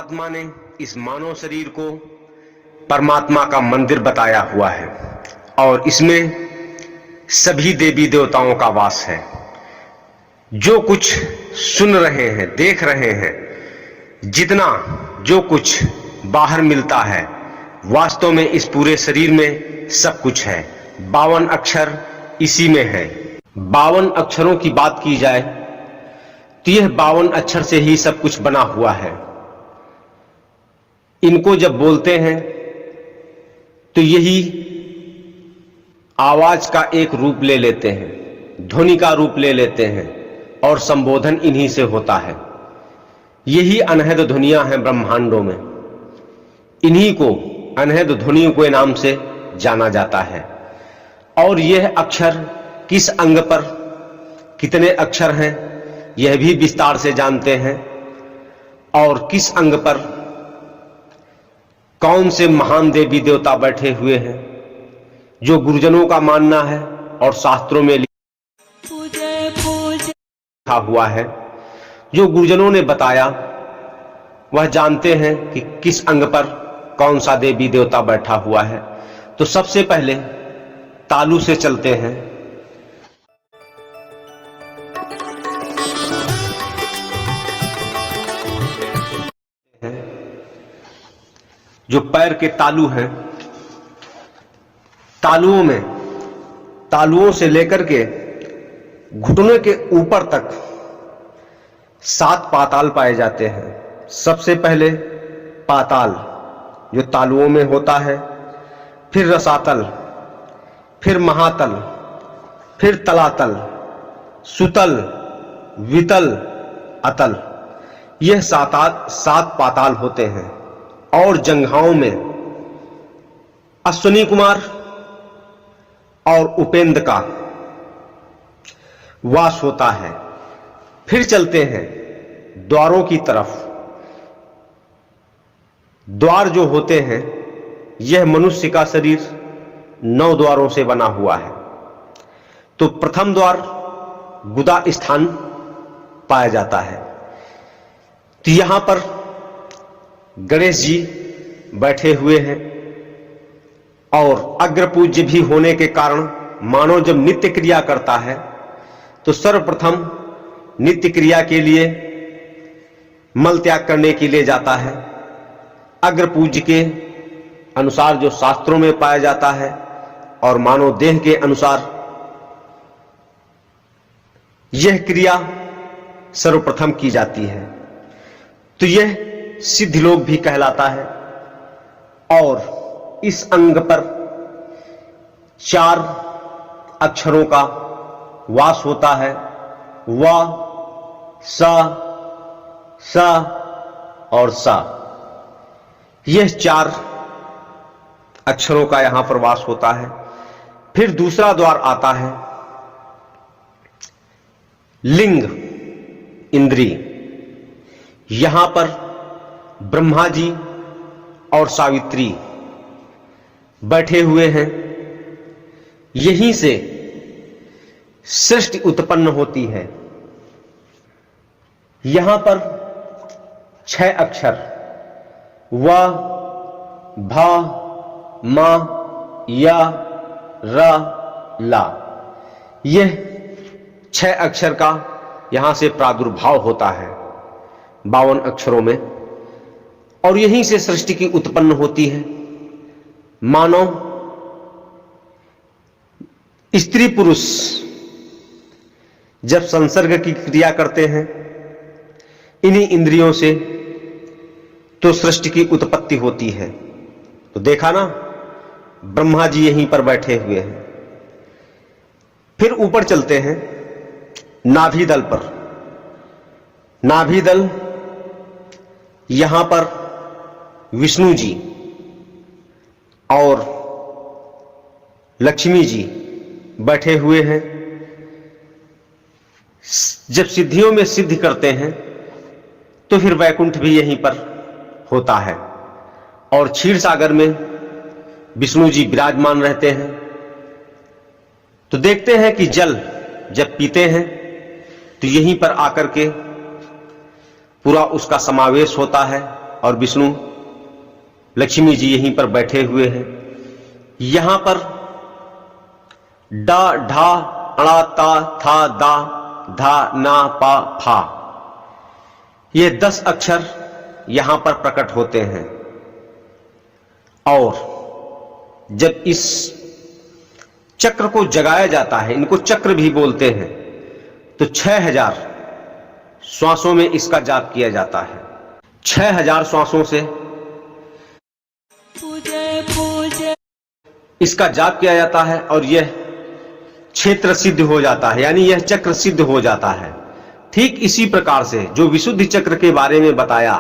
परमात्मा ने इस मानव शरीर को परमात्मा का मंदिर बताया हुआ है और इसमें सभी देवी देवताओं का वास है। जो कुछ सुन रहे हैं, देख रहे हैं, जितना जो कुछ बाहर मिलता है, वास्तव में इस पूरे शरीर में सब कुछ है। 52 अक्षर इसी में है। 52 अक्षरों की बात की जाए तो यह 52 अक्षर से ही सब कुछ बना हुआ है। इनको जब बोलते हैं तो यही आवाज का एक रूप ले लेते हैं, ध्वनि का रूप ले लेते हैं और संबोधन इन्हीं से होता है। यही अनहद ध्वनियां हैं ब्रह्मांडों में। इन्हीं को अनहद ध्वनियों के नाम से जाना जाता है। और यह अक्षर किस अंग पर कितने अक्षर हैं यह भी विस्तार से जानते हैं, और किस अंग पर कौन से महान देवी देवता बैठे हुए हैं, जो गुरुजनों का मानना है और शास्त्रों में लिखा हुआ है। जो गुरुजनों ने बताया वह जानते हैं कि किस अंग पर कौन सा देवी देवता बैठा हुआ है। तो सबसे पहले तालु से चलते हैं। जो पैर के तालु हैं, तालुओं से लेकर के घुटने के ऊपर तक 7 पाताल पाए जाते हैं। सबसे पहले पाताल जो तालुओं में होता है, फिर रसातल, फिर महातल, फिर तलातल, सुतल, वितल, अतल। यह 7 पाताल होते हैं। और जंघाओं में अश्विनी कुमार और उपेंद्र का वास होता है। फिर चलते हैं द्वारों की तरफ। द्वार जो होते हैं, यह मनुष्य का शरीर 9 द्वारों से बना हुआ है। तो प्रथम द्वार गुदा स्थान पाया जाता है। तो यहां पर गणेश जी बैठे हुए हैं और अग्रपूज्य भी होने के कारण मानव जब नित्य क्रिया करता है तो सर्वप्रथम नित्य क्रिया के लिए मल त्याग करने के लिए जाता है। अग्रपूज्य के अनुसार जो शास्त्रों में पाया जाता है और मानव देह के अनुसार यह क्रिया सर्वप्रथम की जाती है। तो यह सिद्ध लोग भी कहलाता है। और इस अंग पर 4 अक्षरों का वास होता है। व, स, स और सा। यह 4 अक्षरों का यहां पर वास होता है। फिर दूसरा द्वार आता है लिंग इंद्री। यहां पर ब्रह्मा जी और सावित्री बैठे हुए हैं। यहीं से सृष्टि उत्पन्न होती है। यहां पर 6 अक्षर व, भ, म, य, र, ला। यह 6 अक्षर का यहां से प्रादुर्भाव होता है 52 अक्षरों में। और यहीं से सृष्टि की उत्पन्न होती है। मानव स्त्री पुरुष जब संसर्ग की क्रिया करते हैं इन्हीं इंद्रियों से, तो सृष्टि की उत्पत्ति होती है। तो देखा ना, ब्रह्मा जी यहीं पर बैठे हुए हैं। फिर ऊपर चलते हैं नाभि दल पर। नाभि दल, यहां पर विष्णु जी और लक्ष्मी जी बैठे हुए हैं। जब सिद्धियों में सिद्ध करते हैं तो फिर वैकुंठ भी यहीं पर होता है। और क्षीर सागर में विष्णु जी विराजमान रहते हैं। तो देखते हैं कि जल जब पीते हैं तो यहीं पर आकर के पूरा उसका समावेश होता है और विष्णु लक्ष्मी जी यहीं पर बैठे हुए हैं। यहां पर डा, ढा, अड़ा, ता, था, दा, धा, ना, पा, फा, ये 10 अक्षर यहां पर प्रकट होते हैं। और जब इस चक्र को जगाया जाता है, इनको चक्र भी बोलते हैं, तो 6000 श्वासों में इसका जाप किया जाता है। 6000 श्वासों से इसका जाप किया जाता है और यह क्षेत्र सिद्ध हो जाता है, यानी यह चक्र सिद्ध हो जाता है। ठीक इसी प्रकार से जो विशुद्धि चक्र के बारे में बताया,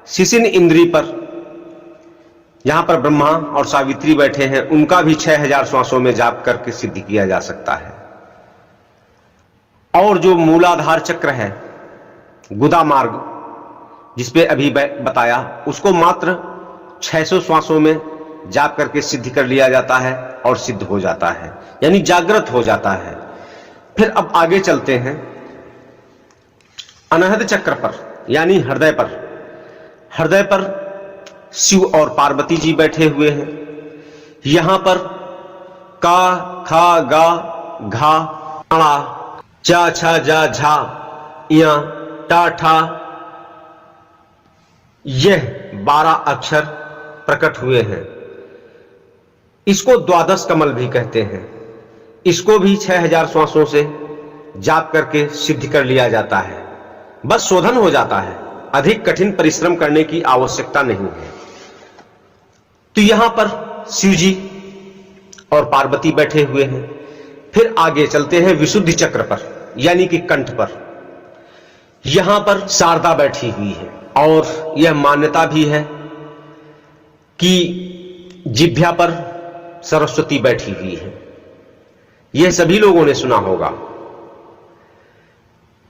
शिशिन इंद्री पर यहां पर ब्रह्मा और सावित्री बैठे हैं, उनका भी 6000 श्वासों में जाप करके सिद्ध किया जा सकता है। और जो मूलाधार चक्र है, गुदा मार्ग, जिसपे अभी बताया, उसको मात्र 600 श्वासों में जाप करके सिद्ध कर लिया जाता है और सिद्ध हो जाता है, यानी जागृत हो जाता है। फिर अब आगे चलते हैं अनहद चक्र पर, यानी हृदय पर। हृदय पर शिव और पार्वती जी बैठे हुए हैं। यहां पर का, खा, गा, घा, अड़ा, चा, छा, जा, झा, या, टा, ठा, यह 12 अक्षर प्रकट हुए हैं। इसको द्वादश कमल भी कहते हैं। इसको भी 6000 श्वासों से जाप करके सिद्ध कर लिया जाता है। बस शोधन हो जाता है, अधिक कठिन परिश्रम करने की आवश्यकता नहीं है। तो यहां पर शिव जी और पार्वती बैठे हुए हैं। फिर आगे चलते हैं विशुद्धि चक्र पर, यानी कि कंठ पर। यहां पर शारदा बैठी हुई है और यह मान्यता भी है कि जिह्वा पर सरस्वती बैठी हुई है। यह सभी लोगों ने सुना होगा।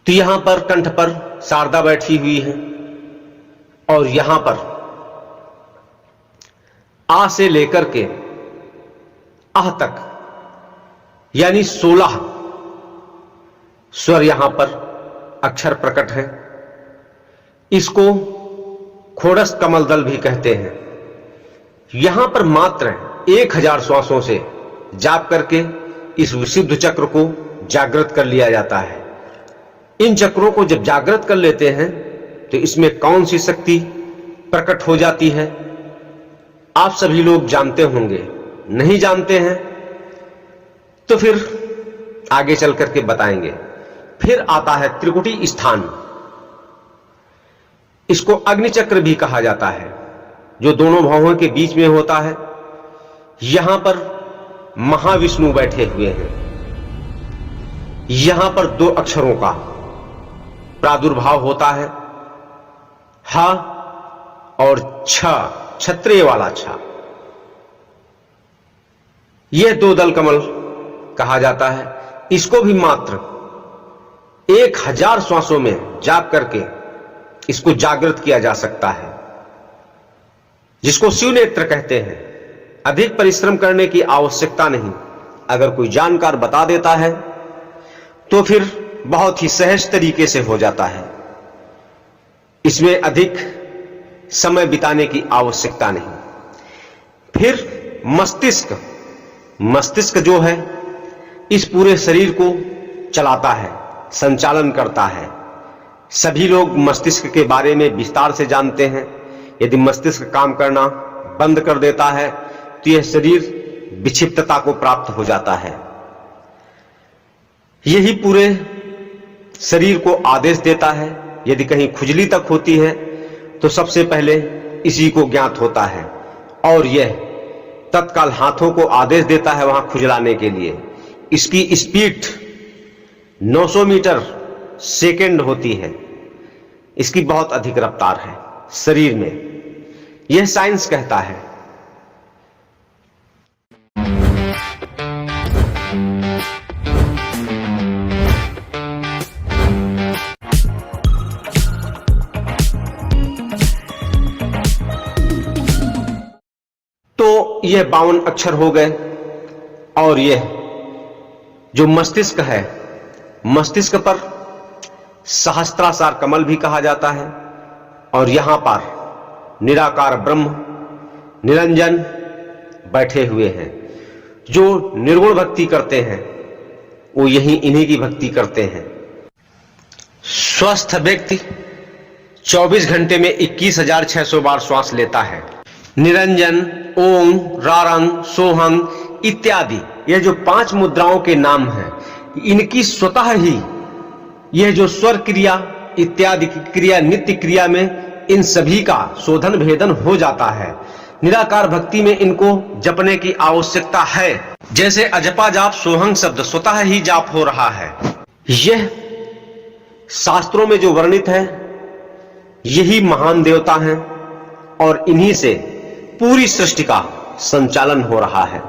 तो यहां पर कंठ पर शारदा बैठी हुई है और यहां पर आ से लेकर के आह तक, यानी 16 स्वर यहां पर अक्षर प्रकट है। इसको खोड़स कमल दल भी कहते हैं। यहां पर मात्र 1000 श्वासों से जाप करके इस विशुद्ध चक्र को जागृत कर लिया जाता है। इन चक्रों को जब जागृत कर लेते हैं तो इसमें कौन सी शक्ति प्रकट हो जाती है, आप सभी लोग जानते होंगे। नहीं जानते हैं तो फिर आगे चल करके बताएंगे। फिर आता है त्रिकुटी स्थान। इसको अग्नि चक्र भी कहा जाता है, जो दोनों भावों के बीच में होता है। यहां पर महाविष्णु बैठे हुए हैं। यहां पर 2 अक्षरों का प्रादुर्भाव होता है, हा और छ, क्षत्रिय वाला छ। यह 2 दल कमल कहा जाता है। इसको भी मात्र 1000 श्वासों में जाप करके इसको जागृत किया जा सकता है, जिसको शिव नेत्र कहते हैं। अधिक परिश्रम करने की आवश्यकता नहीं। अगर कोई जानकार बता देता है तो फिर बहुत ही सहज तरीके से हो जाता है। इसमें अधिक समय बिताने की आवश्यकता नहीं। फिर मस्तिष्क। मस्तिष्क जो है इस पूरे शरीर को चलाता है, संचालन करता है। सभी लोग मस्तिष्क के बारे में विस्तार से जानते हैं। यदि मस्तिष्क काम करना बंद कर देता है तो यह शरीर विक्षिप्तता को प्राप्त हो जाता है। यही पूरे शरीर को आदेश देता है। यदि कहीं खुजली तक होती है तो सबसे पहले इसी को ज्ञात होता है और यह तत्काल हाथों को आदेश देता है वहां खुजलाने के लिए। इसकी स्पीड 900 मीटर सेकंड होती है। इसकी बहुत अधिक रफ्तार है शरीर में, यह साइंस कहता है। तो यह 52 अक्षर हो गए। और यह जो मस्तिष्क है, मस्तिष्क पर सहस्त्रासार कमल भी कहा जाता है और यहां पर निराकार ब्रह्म निरंजन बैठे हुए हैं। जो निर्गुण भक्ति करते हैं वो इन्हीं की भक्ति करते हैं। स्वस्थ व्यक्ति 24 घंटे में 21,600 बार श्वास लेता है। निरंजन, ओम, रारंग, सोहंग इत्यादि ये जो 5 मुद्राओं के नाम हैं, इनकी स्वतः ही यह जो स्वर क्रिया इत्यादि की क्रिया नित्य क्रिया में इन सभी का शोधन भेदन हो जाता है। निराकार भक्ति में इनको जपने की आवश्यकता है। जैसे अजपा जाप सोहंग शब्द स्वतः ही जाप हो रहा है। यह शास्त्रों में जो वर्णित है यही महान देवता हैं और इन्हीं से पूरी सृष्टि का संचालन हो रहा है।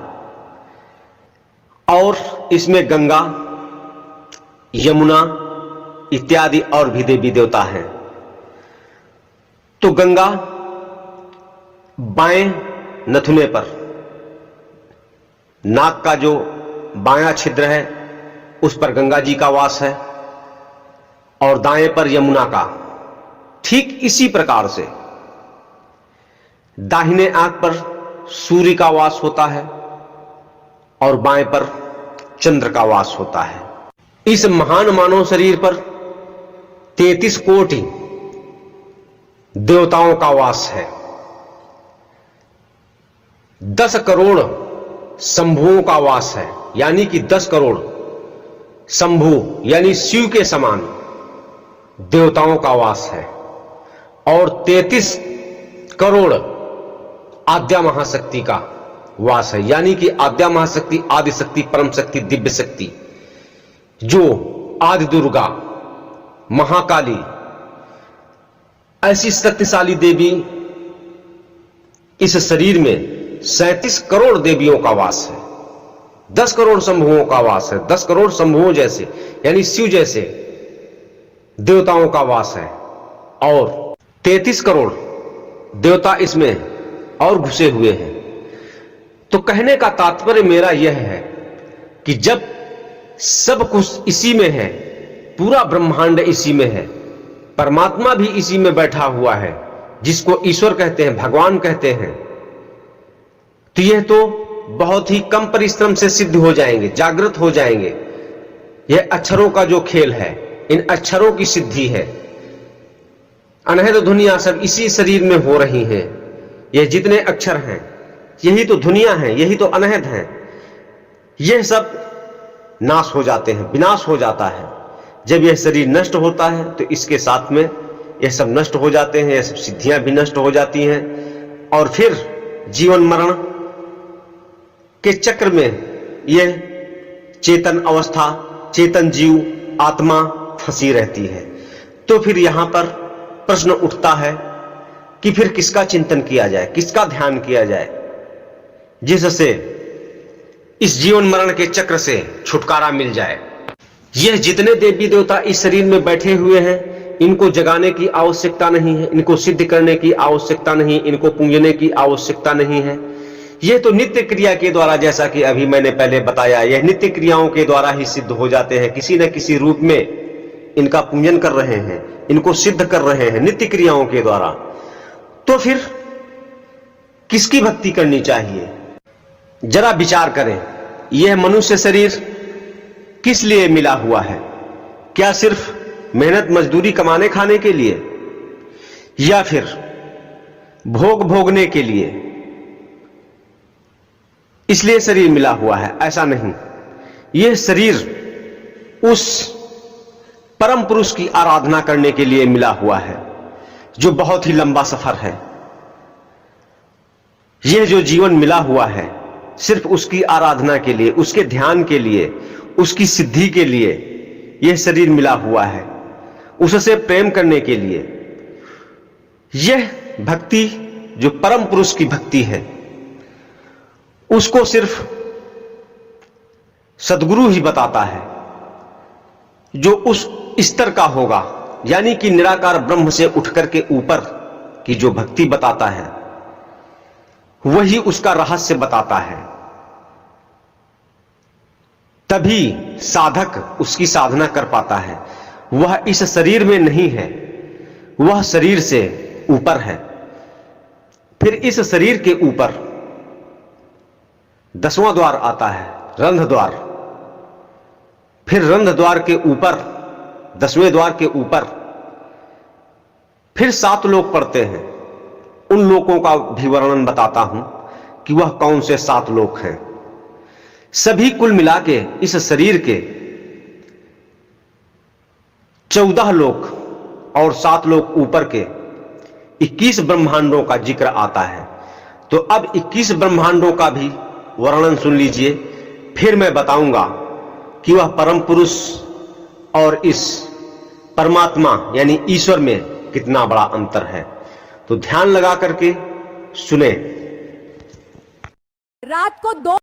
और इसमें गंगा, यमुना इत्यादि और भी देवी देवता हैं। तो गंगा बाएं नथुने पर, नाक का जो बायां छिद्र है उस पर गंगा जी का वास है और दाएं पर यमुना का। ठीक इसी प्रकार से दाहिने आंख पर सूर्य का वास होता है और बाएं पर चंद्र का वास होता है। इस महान मानव शरीर पर 33 कोटि देवताओं का वास है। 10 करोड़ शंभुओं का वास है, यानी कि 10 करोड़ शंभु यानी शिव के समान देवताओं का वास है और 33 करोड़ आद्या महाशक्ति का वास है, यानी कि आद्या महाशक्ति, आदि शक्ति, परम शक्ति, दिव्य शक्ति, जो आदि दुर्गा, महाकाली, ऐसी शक्तिशाली देवी इस शरीर में 37 करोड़ देवियों का वास है। 10 करोड़ शंभुओं का वास है। 10 करोड़ शंभुओं जैसे यानी शिव जैसे देवताओं का वास है और 33 करोड़ देवता इसमें और घुसे हुए हैं। तो कहने का तात्पर्य मेरा यह है कि जब सब कुछ इसी में है, पूरा ब्रह्मांड इसी में है, परमात्मा भी इसी में बैठा हुआ है, जिसको ईश्वर कहते हैं, भगवान कहते हैं, तो यह तो बहुत ही कम परिश्रम से सिद्ध हो जाएंगे, जागृत हो जाएंगे। यह अक्षरों का जो खेल है, इन अक्षरों की सिद्धि है। अनहद ध्वनियां सब इसी शरीर में हो रही हैं। यह जितने अक्षर हैं यही तो दुनिया है, यही तो अनहद हैं। यह सब नाश हो जाते हैं, विनाश हो जाता है। जब यह शरीर नष्ट होता है तो इसके साथ में यह सब नष्ट हो जाते हैं, यह सब सिद्धियां भी नष्ट हो जाती हैं और फिर जीवन मरण के चक्र में यह चेतन अवस्था, चेतन जीव, आत्मा फंसी रहती है। तो फिर यहां पर प्रश्न उठता है कि फिर किसका चिंतन किया जाए, किसका ध्यान किया जाए, जिससे इस जीवन मरण के चक्र से छुटकारा मिल जाए। यह जितने देवी देवता इस शरीर में बैठे हुए हैं, इनको जगाने की आवश्यकता नहीं है, इनको सिद्ध करने की आवश्यकता नहीं, इनको पूजने की आवश्यकता नहीं है। यह तो नित्य क्रिया के द्वारा, जैसा कि अभी मैंने पहले बताया, यह नित्य क्रियाओं के द्वारा ही सिद्ध हो जाते हैं। किसी न किसी रूप में इनका पूजन कर रहे हैं, इनको सिद्ध कर रहे हैं नित्य क्रियाओं के द्वारा। तो फिर किसकी भक्ति करनी चाहिए? जरा विचार करें, यह मनुष्य शरीर किस लिए मिला हुआ है? क्या सिर्फ मेहनत मजदूरी कमाने खाने के लिए, या फिर भोग भोगने के लिए इसलिए शरीर मिला हुआ है? ऐसा नहीं। यह शरीर उस परम पुरुष की आराधना करने के लिए मिला हुआ है, जो बहुत ही लंबा सफर है। यह जो जीवन मिला हुआ है सिर्फ उसकी आराधना के लिए, उसके ध्यान के लिए, उसकी सिद्धि के लिए यह शरीर मिला हुआ है, उससे प्रेम करने के लिए। यह भक्ति जो परम पुरुष की भक्ति है, उसको सिर्फ सद्गुरु ही बताता है, जो उस स्तर का होगा, यानी कि निराकार ब्रह्म से उठकर के ऊपर की जो भक्ति बताता है, वही उसका रहस्य बताता है। तभी साधक उसकी साधना कर पाता है। वह इस शरीर में नहीं है, वह शरीर से ऊपर है। फिर इस शरीर के ऊपर 10वां द्वार आता है, रंध्र द्वार। फिर रंध्र द्वार के ऊपर 10वें द्वार के ऊपर फिर 7 लोक पड़ते हैं। उन लोकों का भी वर्णन बताता हूं कि वह कौन से 7 लोक हैं। सभी कुल मिला के इस शरीर के 14 लोक और 7 लोक ऊपर के 21 ब्रह्मांडों का जिक्र आता है। तो अब 21 ब्रह्मांडों का भी वर्णन सुन लीजिए, फिर मैं बताऊंगा कि वह परम पुरुष और इस परमात्मा यानी ईश्वर में कितना बड़ा अंतर है। तो ध्यान लगा करके सुने। रात को 2